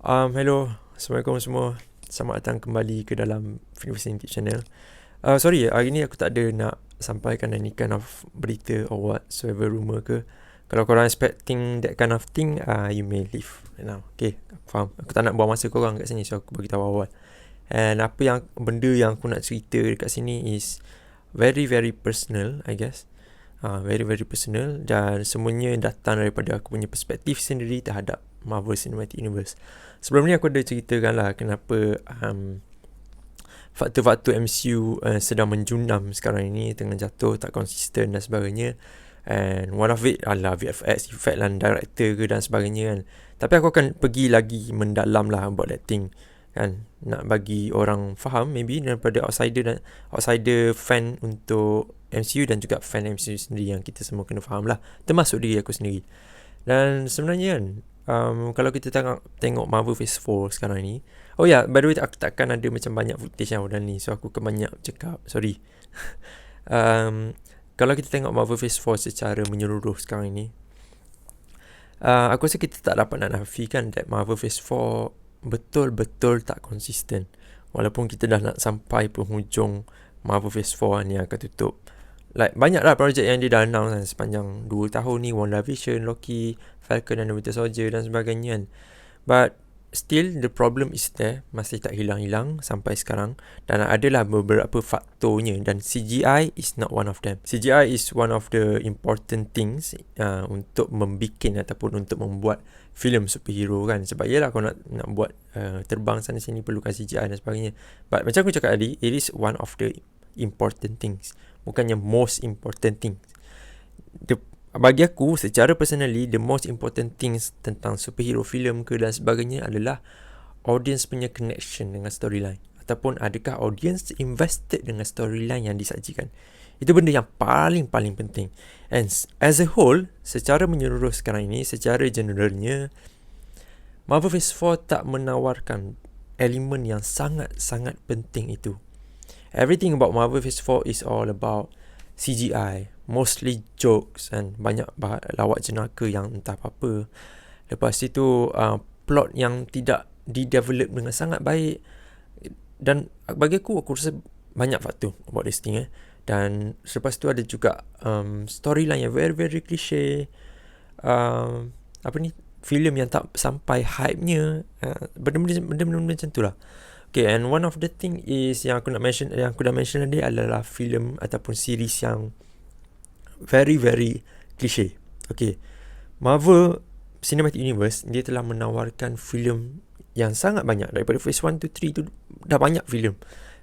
Hello, Assalamualaikum semua. Selamat datang kembali ke dalam Film Tip Channel. Sorry, hari ni aku tak ada nak sampaikan any kind of berita or whatsoever rumor ke. Kalau korang expecting that kind of thing, you may leave now. Okay, aku faham. Aku tak nak buang masa korang kat sini, so aku bagi tahu awal. And benda yang aku nak cerita dekat sini is very very personal, I guess. Very very personal, dan semuanya datang daripada aku punya perspektif sendiri terhadap Marvel Cinematic Universe. Sebelum ni aku ada ceritakan lah kenapa faktor-faktor MCU sedang menjunam sekarang ini, tengah jatuh, tak konsisten dan sebagainya. And one of it adalah VFX, effect dan director ke dan sebagainya kan. Tapi aku akan pergi lagi mendalam lah about that thing kan, nak bagi orang faham maybe daripada outsider fan untuk MCU dan juga fan MCU sendiri, yang kita semua kena faham lah, termasuk diri aku sendiri. Dan sebenarnya kan, kalau kita tengok Marvel Phase 4 sekarang ni, oh ya, yeah, by the way, aku takkan ada macam banyak footage yang dan ni, so aku akan banyak cakap, sorry. Kalau kita tengok Marvel Phase 4 secara menyeluruh sekarang ni, aku rasa kita tak dapat nak nafikan that Marvel Phase 4 betul-betul tak konsisten. Walaupun kita dah nak sampai penghujung Marvel Phase 4 ni akan tutup. Like, banyak lah projek yang dia dah announce kan, sepanjang 2 tahun ni. WandaVision, Loki, Falcon and the Winter Soldier dan sebagainya kan. But still the problem is there, masih tak hilang-hilang sampai sekarang. Dan adalah beberapa faktornya, dan CGI is not one of them. CGI is one of the important things untuk membikin ataupun untuk membuat filem superhero kan. Sebab yelah, kau nak buat terbang sana sini perlukan CGI dan sebagainya. But macam aku cakap tadi, it is one of the important things, bukannya most important things. Bagi aku, secara personally, the most important things tentang superhero film ke dan sebagainya adalah audience punya connection dengan storyline, ataupun adakah audience invested dengan storyline yang disajikan. Itu benda yang paling penting. And as a whole, secara menyeluruh sekarang ini, secara generalnya, Marvel Phase 4 tak menawarkan elemen yang sangat-sangat penting itu. Everything about Marvel Phase 4 is all about CGI, mostly jokes and banyak lawak jenaka yang entah apa. Lepas itu plot yang tidak di-develop dengan sangat baik. Dan bagi aku rasa banyak faktor about this thing. Dan selepas tu ada juga storyline yang very very cliche. Filem yang tak sampai hype-nya. Benda-benda macam tu lah. Okay, and one of the thing is yang aku dah mention tadi adalah filem ataupun series yang very very cliche. Okay, Marvel Cinematic Universe, dia telah menawarkan filem yang sangat banyak. Daripada Phase 1 to 3 tu dah banyak filem,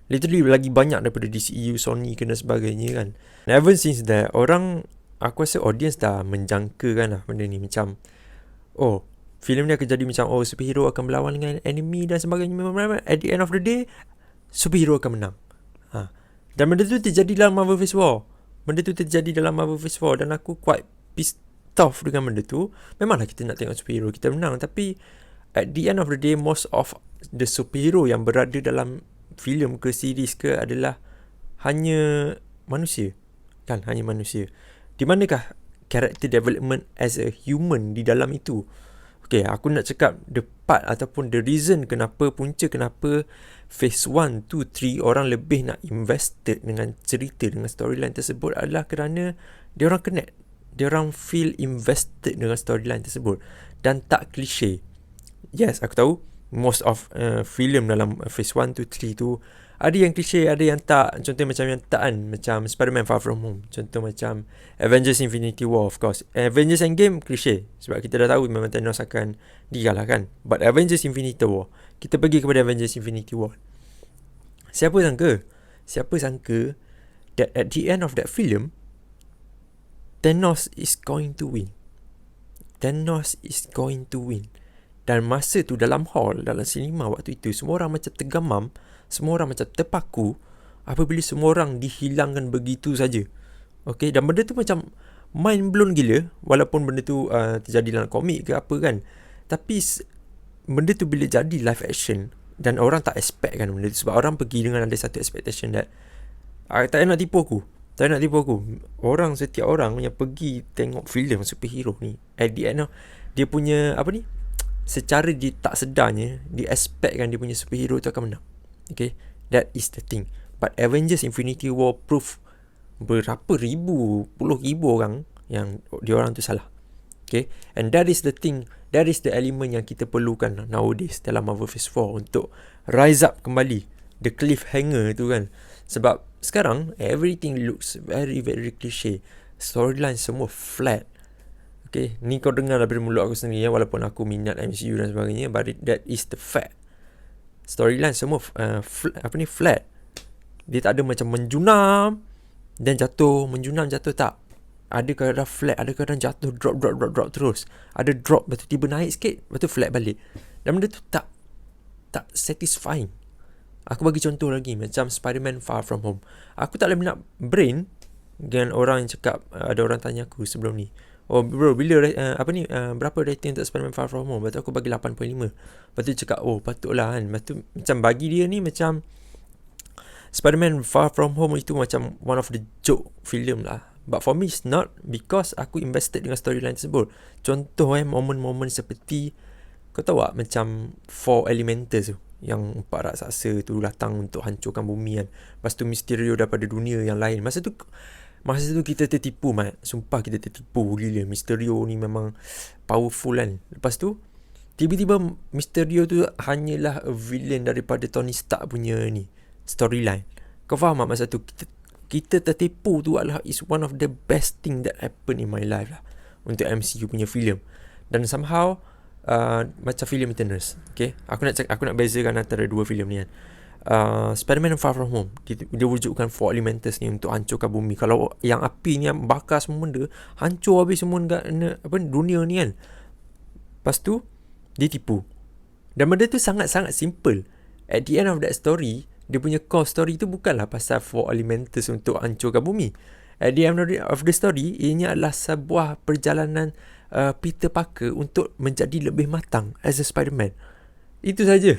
literally lagi banyak daripada DCU, Sony dan sebagainya kan. And ever since that, aku rasa audience dah menjangka kan lah benda ni, macam filem ni akan jadi macam superhero akan berlawan dengan enemy dan sebagainya. Memang at the end of the day, superhero akan menang. Dan benda tu terjadi dalam Marvel Phase 4. Dan aku quite pissed off dengan benda tu. Memanglah kita nak tengok superhero kita menang, tapi at the end of the day, most of the superhero yang berada dalam filem ke series ke adalah hanya manusia kan, hanya manusia. Di manakah character development as a human di dalam itu? Okay, aku nak cakap the part ataupun the reason punca kenapa Phase 1, 2, 3 orang lebih nak invested dengan cerita, dengan storyline tersebut adalah kerana diorang connect, diorang feel invested dengan storyline tersebut dan tak cliche. Yes, aku tahu most of film dalam Phase 1 to 3 tu ada yang cliche, ada yang tak. Contoh macam yang tak kan, macam Spider-Man Far From Home. Contoh macam Avengers Infinity War, of course. Avengers Endgame cliche, sebab kita dah tahu memang Thanos akan dikalahkan. But Avengers Infinity War, kita pergi kepada Avengers Infinity War, Siapa sangka that at the end of that film, Thanos is going to win. Dan masa tu dalam hall, dalam cinema waktu itu, semua orang macam tergamam, semua orang macam terpaku apabila semua orang dihilangkan begitu saja. Okay, dan benda tu macam mind blown gila. Walaupun benda tu terjadi dalam komik ke apa kan, tapi benda tu bila jadi live action dan orang tak expect kan benda tu, sebab orang pergi dengan ada satu expectation that tak nak tipu aku. Setiap orang yang pergi tengok filem superhero ni, at the end dia punya secara dia tak sedarnya, dia expectkan dia punya superhero tu akan menang. Okay, that is the thing. But Avengers Infinity War proof berapa ribu, puluh ribu orang yang diorang tu salah. Okay, and that is the thing, that is the element yang kita perlukan nowadays dalam Marvel Phase 4 untuk rise up kembali the cliffhanger tu kan. Sebab sekarang everything looks very very cliche, storyline semua flat. Okay, ni kau dengar daripada mulut aku sendiri ya, walaupun aku minat MCU dan sebagainya, but that is the fact. Storyline semua flat. Dia tak ada macam menjunam dan jatuh, menjunam jatuh, tak. Ada kadang flat, ada kadang jatuh, drop terus. Ada drop, lepas tu tiba naik sikit, lepas tu flat balik. Dan benda tu tak satisfying. Aku bagi contoh lagi, macam Spider-Man Far From Home. Aku tak boleh nak brain dengan orang yang cakap, ada orang tanya aku sebelum ni, oh bro, bila berapa rating untuk Spider-Man Far From Home? Lepas tu aku bagi 8.5. Lepas tu cakap, oh patutlah kan. Lepas tu macam bagi dia ni macam Spider-Man Far From Home itu macam one of the joke film lah. But for me it's not, because aku invested dengan storyline tersebut. Contoh momen-momen seperti, kau tahu tak macam Four Elementals tu, yang 4 raksasa tu datang untuk hancurkan bumi kan. Lepas tu Mysterio daripada dunia yang lain. Masa tu kita tertipu, Mat. Sumpah kita tertipu gila. Mysterio ni memang powerful kan. Lepas tu tiba-tiba Mysterio tu hanyalah a villain daripada Tony Stark punya ni storyline. Kau faham tak masa tu kita tertipu tu adalah is one of the best thing that happen in my life lah untuk MCU punya filem. Dan somehow macam filem Eternals. Okay, aku nak bezakan antara dua filem ni kan. Spider-Man Far From Home, dia wujudkan Four Elementals ni untuk hancurkan bumi. Kalau yang api ni yang bakar semua benda, hancur habis semua dunia ni kan. Lepas tu dia tipu. Dan benda tu sangat-sangat simple. At the end of that story, dia punya core story tu bukanlah pasal Four Elementals untuk hancurkan bumi. At the end of the story, ianya adalah sebuah perjalanan Peter Parker untuk menjadi lebih matang as a Spider-Man. Itu saja.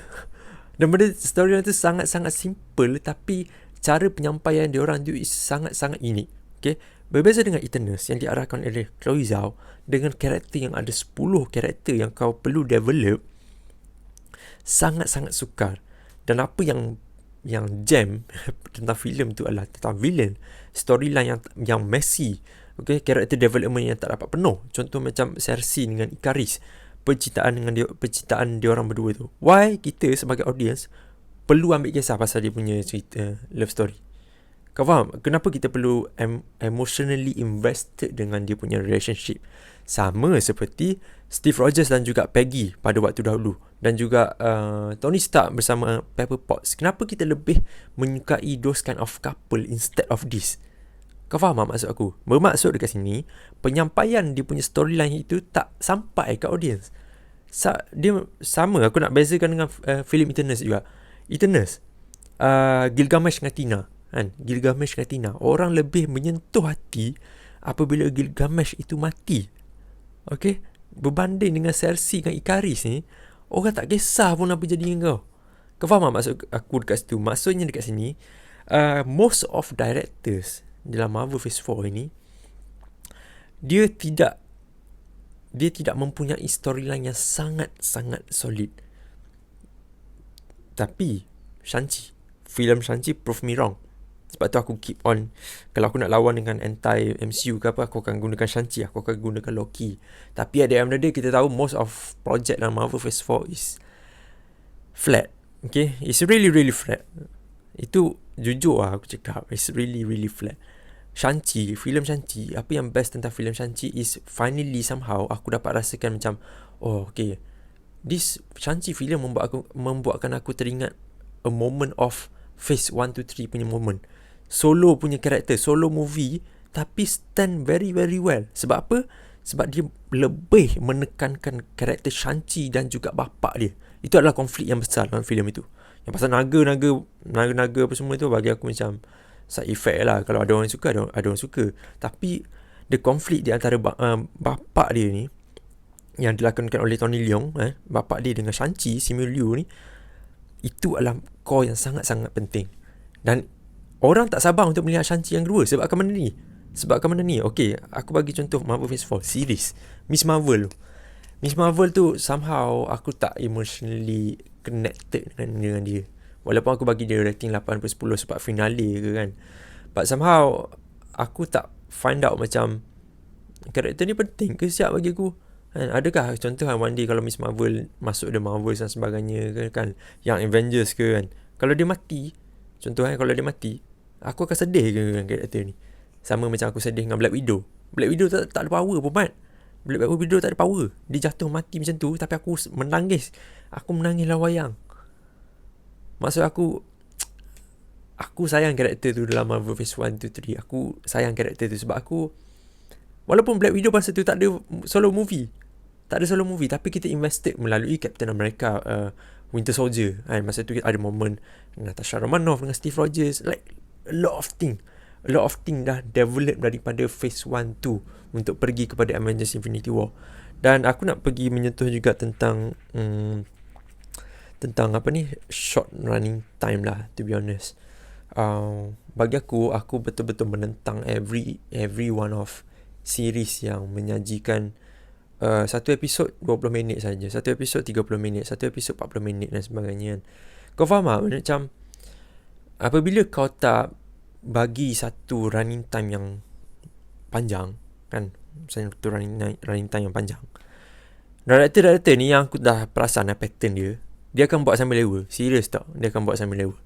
Dan benda storyline tu sangat-sangat simple, tapi cara penyampaian diorang tu is sangat-sangat unik. Okay? Berbeza dengan Eternals yang diarahkan oleh Chloe Zhao, dengan karakter yang ada 10 karakter yang kau perlu develop, sangat-sangat sukar. Dan apa yang jam tentang filem tu adalah tentang villain, storyline yang messy. Okay? Karakter development yang tak dapat penuh. Contoh macam Cersei dengan Ikaris, percintaan diorang berdua tu. Why kita sebagai audience perlu ambil kisah pasal dia punya cerita love story? Kau faham? Kenapa kita perlu emotionally invested dengan dia punya relationship? Sama seperti Steve Rogers dan juga Peggy pada waktu dahulu, dan juga Tony Stark bersama Pepper Potts. Kenapa kita lebih menyukai those kind of couple instead of this? Kau faham tak maksud aku? Bermaksud dekat sini, penyampaian dia punya storyline itu tak sampai ke audience. Dia sama, aku nak bezakan dengan filem Eternals juga. Eternals, Gilgamesh dengan Tina kan? Gilgamesh dengan Tina, orang lebih menyentuh hati apabila Gilgamesh itu mati. Okay? Berbanding dengan Cersei dengan Ikaris ni, orang tak kisah pun apa jadi dengan kau. Kau faham tak maksud aku dekat situ? Maksudnya dekat sini, most of directors dalam Marvel Phase 4 ini, dia tidak mempunyai storyline yang sangat-sangat solid. Tapi filem Shang-Chi prove me wrong. Sebab tu aku keep on, kalau aku nak lawan dengan anti-MCU ke apa, aku akan gunakan Shang-Chi, aku akan gunakan Loki. Tapi at the end of the day, kita tahu most of project dalam Marvel Phase 4 is flat. Okay, it's really really flat. Itu jujur lah aku cakap, it's really really flat. Shang-Chi, filem Shang-Chi, apa yang best tentang filem Shang-Chi is finally somehow aku dapat rasakan macam, oh okay, this Shang-Chi filem membuatkan aku teringat a moment of Phase 1 to 3 punya moment. Solo punya karakter, solo movie, tapi stand very very well. Sebab apa? Sebab dia lebih menekankan karakter Shang-Chi dan juga bapak dia. Itu adalah konflik yang besar dalam filem itu. Yang pasal naga apa semua tu, bagi aku macam side effect lah. Kalau ada orang suka, ada orang suka. Tapi the konflik di antara bapak dia ni, yang dilakonkan oleh Tony Leung, bapak dia dengan Shang-Chi, Simu Liu ni, itu adalah core yang sangat-sangat penting. Dan orang tak sabar untuk melihat Shang-Chi yang kedua. Sebabkan mana ni? Okay, aku bagi contoh Marvel Phase 4 series Miss Marvel Miss Marvel tu somehow aku tak emotionally connected dengan dia. Walaupun aku bagi dia rating 8/10 sebab finale ke kan. But somehow aku tak find out macam karakter ni penting ke siap bagi aku. Adakah contoh one day kalau Miss Marvel masuk The Marvels dan sebagainya ke kan, yang Avengers ke kan, kalau dia mati, contoh kalau dia mati, aku akan sedih ke dengan karakter ni. Sama macam aku sedih dengan Black Widow. Black Widow tak ada power pun, Mat. Black Widow tak ada power. Dia jatuh mati macam tu, tapi aku menangis. Aku menangis lah wayang. Maksud aku sayang karakter tu dalam Marvel Phase 1 to 3. Aku sayang karakter tu sebab aku, walaupun Black Widow masa tu tak ada solo movie, tapi kita invested melalui Captain America, Winter Soldier kan. Masa tu ada moment Natasha Romanoff dengan Steve Rogers, like a lot of thing dah develop daripada Phase 1 tu untuk pergi kepada Avengers Infinity War. Dan aku nak pergi menyentuh juga tentang apa ni, short running time lah, to be honest. Bagi aku betul-betul menentang every one of series yang menyajikan satu episod 20 minit saja, satu episod 30 minit, satu episod 40 minit dan sebagainya. Kau faham tak? Macam apabila kau tak bagi satu running time yang panjang kan, satu running time yang panjang, director ni yang aku dah perasan pattern dia akan buat sambil lewa. Serius tau, dia akan buat sambil lewa.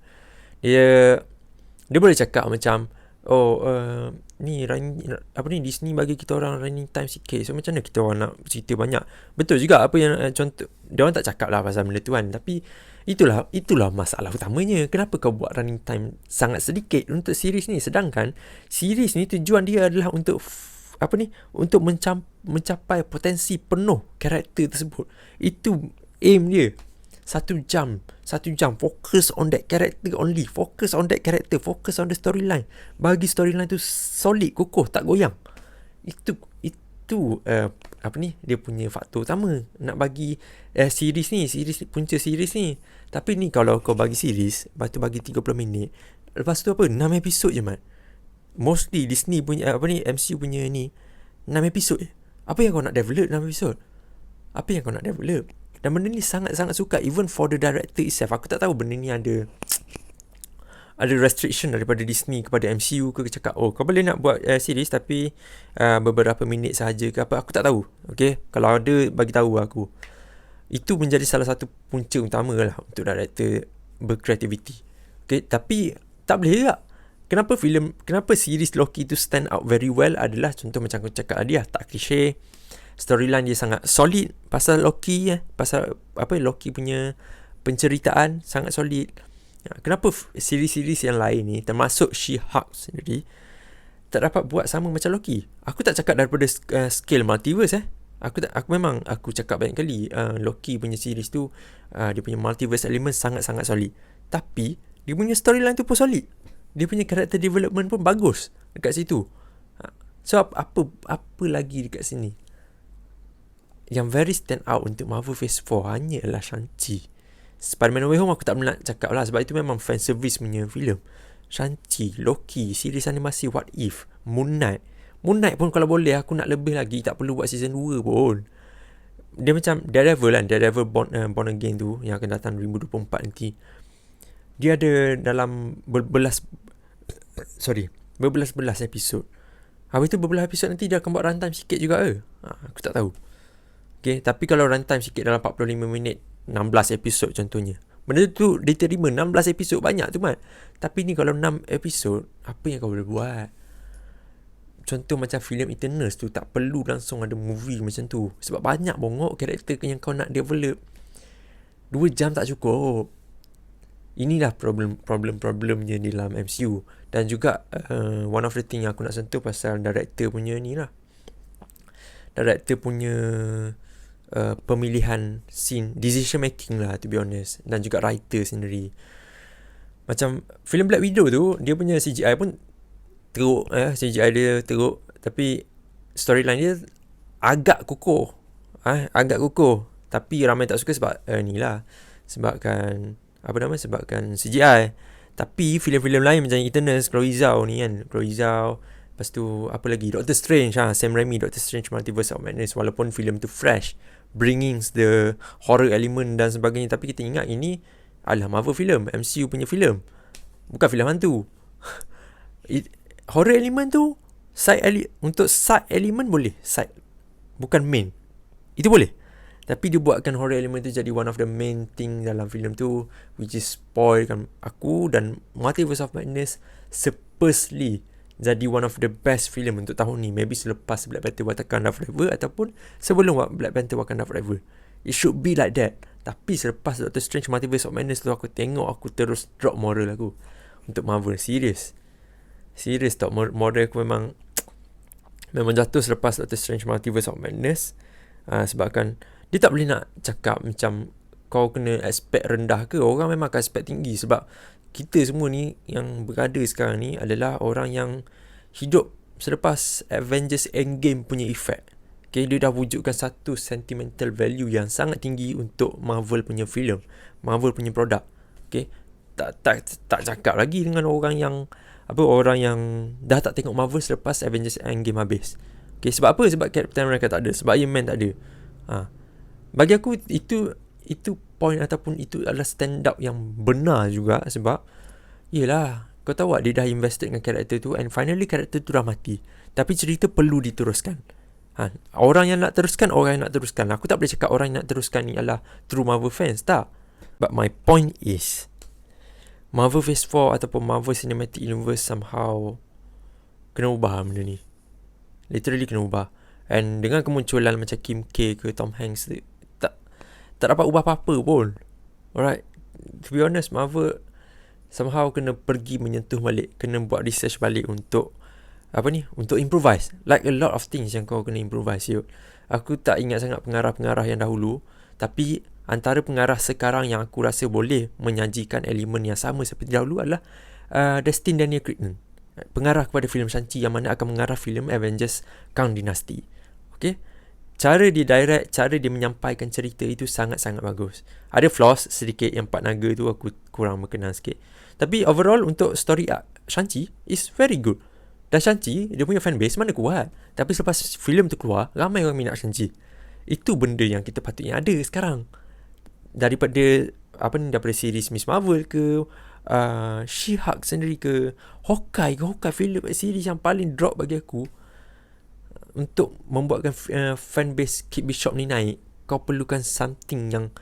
Dia boleh cakap macam, ni Disney bagi kita orang running time sikit, so macam mana kita orang nak cerita banyak. Betul juga apa yang contoh dia orang tak cakap lah pasal benda tu kan, tapi itulah masalah utamanya. Kenapa kau buat running time sangat sedikit untuk series ni, sedangkan series ni tujuan dia adalah untuk untuk mencapai potensi penuh karakter tersebut. Itu aim dia. 1 jam fokus on that character only, fokus on the storyline, bagi storyline tu solid, kokoh, tak goyang. Itu dia punya faktor utama nak bagi punca series ni. Tapi ni kalau kau bagi series, lepas tu bagi 30 minit, lepas tu 6 episod je, Mat. Mostly Disney punya MCU punya ni 6 episod je. Apa yang kau nak develop 6 episod? Dan benda ni sangat-sangat suka, even for the director itself. Aku tak tahu benda ni ada restriction daripada Disney kepada MCU ke cakap, kau boleh nak buat series tapi beberapa minit sahaja ke apa. Aku tak tahu. Okay, kalau ada bagi tahu aku. Itu menjadi salah satu punca utama lah untuk director berkreativiti. Okay, tapi tak boleh juga. Kenapa series Loki tu stand out very well adalah contoh macam aku cakap tadi lah, tak klise. Storyline dia sangat solid pasal Loki, Loki punya penceritaan sangat solid. Kenapa siri-siri yang lain ni, termasuk She-Hulk sendiri, tak dapat buat sama macam Loki? Aku tak cakap daripada scale multiverse. Aku cakap banyak kali, Loki punya series tu, dia punya multiverse element sangat-sangat solid. Tapi dia punya storyline tu pun solid. Dia punya character development pun bagus dekat situ. So apa lagi dekat sini? Yang very stand out untuk Marvel Phase 4 hanyalah Shang-Chi. Spider-Man No Way Home aku tak nak cakap lah, sebab itu memang fan service punya filem. Shang-Chi, Loki, series animasi What If, Moon Knight pun kalau boleh aku nak lebih lagi, tak perlu buat season 2 pun. Dia macam Daredevil Born Again tu yang akan datang 2024 nanti. Dia ada dalam berbelas episod. Habis tu berbelas episod nanti dia akan buat runtime sikit juga ke? Aku tak tahu. Okay, tapi kalau runtime sikit dalam 45 minit, 16 episod contohnya, benda tu diterima. 16 episod banyak tu, Mat. Tapi ni kalau 6 episod, apa yang kau boleh buat? Contoh macam filem Eternals tu, tak perlu langsung ada movie macam tu, sebab banyak bongok karakter yang kau nak develop. 2 jam tak cukup. Inilah problemnya di dalam MCU. Dan juga one of the thing yang aku nak sentuh pasal director punya ni lah. Director punya pemilihan scene, decision making lah, to be honest. Dan juga writer sendiri. Macam filem Black Widow tu, dia punya CGI pun teruk, CGI dia teruk, tapi storyline dia agak kukuh. Tapi ramai tak suka sebab sebabkan CGI. Tapi filem-filem lain macam Eternals, Chloe Zhao ni kan, lepas tu apa lagi, Doctor Strange, Sam Raimi, Doctor Strange Multiverse of Madness, walaupun filem tu fresh, bringing the horror element dan sebagainya. Tapi kita ingat ini adalah Marvel film, MCU punya film, bukan filem hantu. Horror element tu untuk side element boleh, side bukan main, itu boleh. Tapi dia buatkan horror element tu jadi one of the main thing dalam filem tu, which is spoilkan aku. Dan Multiverse of Madness supposedly jadi one of the best film untuk tahun ni. Maybe selepas Black Panther Wakanda Forever ataupun sebelum Black Panther Wakanda Forever. It should be like that. Tapi selepas Doctor Strange Multiverse of Madness tu, aku tengok, aku terus drop moral aku untuk Marvel. Serius tak, moral aku memang jatuh selepas Doctor Strange Multiverse of Madness. Sebabkan dia tak boleh nak cakap macam kau kena expect rendah ke. Orang memang akan expect tinggi. Sebab kita semua ni yang berada sekarang ni adalah orang yang hidup selepas Avengers Endgame punya effect. Okay, dia dah wujudkan satu sentimental value yang sangat tinggi untuk Marvel punya filem, Marvel punya produk. Okay, tak cakap lagi dengan orang yang dah tak tengok Marvel selepas Avengers Endgame habis. Okay, sebab apa? Sebab Captain America tak ada, sebab Iron Man tak ada. Bagi aku itu point ataupun itu adalah stand up yang benar juga. Sebab yelah, kau tahu tak, dia dah invested dengan karakter tu, and finally karakter tu dah mati, tapi cerita perlu diteruskan. Orang yang nak teruskan. Aku tak boleh cakap orang yang nak teruskan ni adalah true Marvel fans, tak. But my point is, Marvel Phase 4 ataupun Marvel Cinematic Universe somehow kena ubah benda ni. Literally kena ubah. And dengan kemunculan macam Kim K ke Tom Hanks, tak dapat ubah apa-apa pun. Alright, to be honest, Marvel somehow kena pergi menyentuh balik, kena buat research balik untuk untuk improvise. Like a lot of things yang kau kena improvise. Aku tak ingat sangat pengarah-pengarah yang dahulu, tapi antara pengarah sekarang yang aku rasa boleh menyajikan elemen yang sama seperti dahulu adalah Destin Daniel Cretton, pengarah kepada filem Shang-Chi, yang mana akan mengarah filem Avengers Kang Dynasty. Okay, cara dia direct, cara dia menyampaikan cerita itu sangat-sangat bagus. Ada flaws sedikit, yang Part Naga tu aku kurang berkenan sikit. Tapi overall untuk story arc Shang-Chi is very good. Dan Shang-Chi, dia punya fanbase mana kuat. Tapi selepas filem tu keluar, ramai orang minat Shang-Chi. Itu benda yang kita patutnya ada sekarang. Daripada series Miss Marvel ke, She-Hulk sendiri ke, Hawkeye filem series yang paling drop bagi aku. Untuk membuatkan fanbase Kate Bishop ni naik, kau perlukan something yang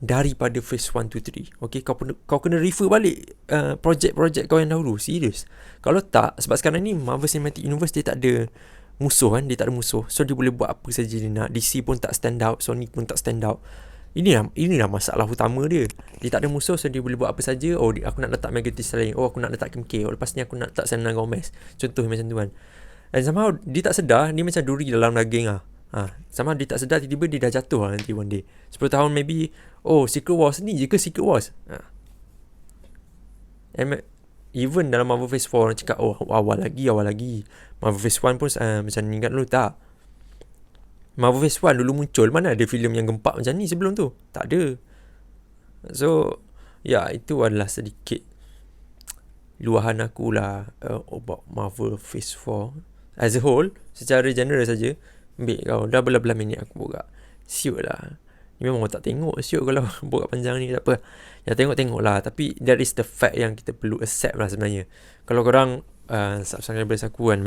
daripada phase 1 to 3. Okay, kau kena refer balik projek-projek kau yang dahulu. Serius. Kalau tak, sebab sekarang ni Marvel Cinematic Universe dia tak ada musuh kan, so dia boleh buat apa saja dia nak. DC pun tak stand out, Sony pun tak stand out. Inilah masalah utama dia. Dia tak ada musuh, so dia boleh buat apa saja. Aku nak letak Megatis lain, aku nak letak Kim K, lepas ni aku nak letak Selena Gomez. Contoh macam tu kan. Dan somehow dia tak sedar, dia macam duri dalam daging lah. Somehow dia tak sedar, tiba-tiba dia dah jatuh lah nanti one day. 10 tahun maybe, Secret Wars ni je ke Secret Wars? Even dalam Marvel Phase 4 orang cakap, awal lagi. Marvel Phase 1 pun macam ni ingat dulu, tak. Marvel Phase 1 dulu muncul, mana ada filem yang gempak macam ni sebelum tu? Tak ada. So, itu adalah sedikit luahan aku lah about Marvel Phase 4 as a whole. Secara general saja. Ambil kau dah belah-belah minit aku borak. Siut lah. Ni memang orang tak tengok. Siut kalau borak panjang ni, tak apa. Ya, tengok lah. Tapi that is the fact yang kita perlu accept lah sebenarnya. Kalau korang subscribers aku kan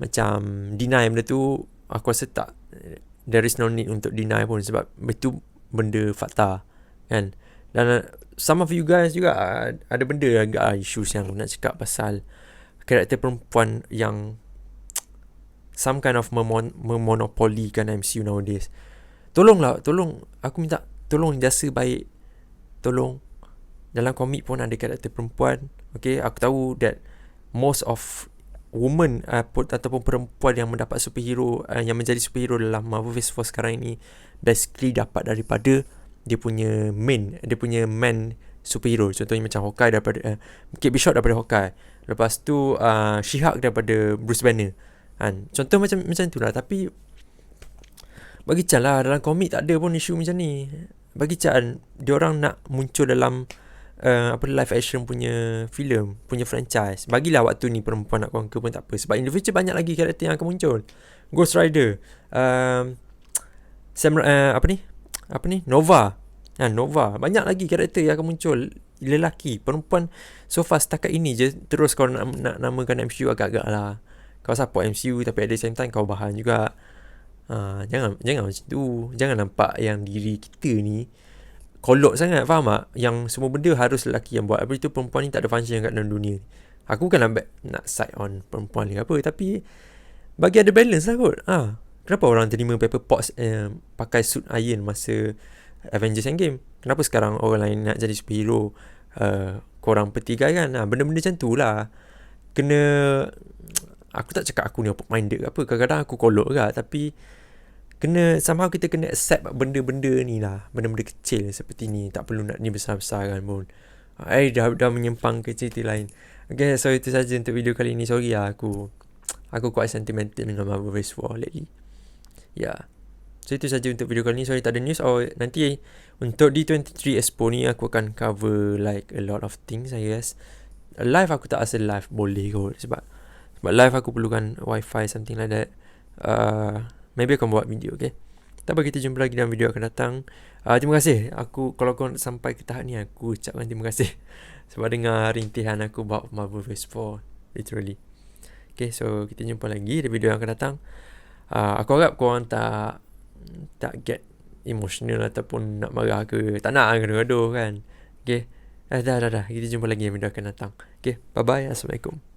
macam deny benda tu, aku rasa tak, there is no need untuk deny pun, sebab itu benda fakta kan. Dan some of you guys juga ada benda agak issues yang nak cakap pasal karakter perempuan yang some kind of memonopolikan MCU nowadays. Tolong aku minta tolong, jasa baik, tolong. Dalam komik pun ada karakter perempuan. Okay, aku tahu that most of women ataupun perempuan yang mendapat superhero, yang menjadi superhero dalam Marvel Phase 4 sekarang ini, basically dapat daripada dia punya main superhero. Contohnya macam Hawkeye daripada Kate Bishop daripada Hawkeye. Lepas tu She-Hulk daripada Bruce Banner kan. Contoh macam tu lah. Tapi bagi Chan lah, dalam komik tak ada pun isu macam ni. Bagi Chan, diorang nak muncul dalam live action punya filem, punya franchise, bagilah waktu ni perempuan nak conquer pun tak apa. Sebab in the future banyak lagi karakter yang akan muncul. Ghost Rider, apa ni, Nova. Nova. Banyak lagi karakter yang akan muncul, lelaki, perempuan. So far setakat ini je. Terus kau nak namakan MCU agak-agak lah. Kau support MCU tapi at the same time kau bahan juga. Jangan macam tu. Jangan nampak yang diri kita ni kolok sangat, faham tak? Yang semua benda harus lelaki yang buat. Habis tu perempuan ni tak ada function kat dalam dunia. Aku bukan nak side on perempuan ni apa, tapi bagi ada balance lah kot. Kenapa orang terima Pepper Potts pakai suit iron masa Avengers Endgame? Kenapa sekarang orang lain nak jadi superhero, korang petigai kan? Benda-benda macam tu lah. Kena, aku tak cakap aku ni open-minded ke apa. Kadang-kadang aku kolok juga, tapi kena, somehow kita kena accept benda-benda ni lah. Benda-benda kecil seperti ni. Tak perlu nak ni besar-besarkan pun. Dah menyimpang ke cerita lain. Okay, so itu saja untuk video kali ni. Sorry lah, aku quite sentimental dengan Marvel vs. War lately. So itu saja untuk video kali ni. Sorry tak ada news. Nanti untuk D23 Expo ni aku akan cover like a lot of things, I guess. Live aku tak rasa live boleh kot, sebab live aku perlukan wifi, something like that. Maybe aku buat video, okay. Tak apa, kita jumpa lagi dalam video akan datang. Terima kasih. Kalau kau sampai ke tahap ni, aku ucapkan terima kasih sebab dengar rintihan aku about Marvel vs. War, literally. Okay, so kita jumpa lagi di video yang akan datang. Aku harap korang tak get emotional ataupun nak marah ke. Tak nak gaduh-gaduh kan. Okay, dah. Kita jumpa lagi di video akan datang. Okay, bye-bye. Assalamualaikum.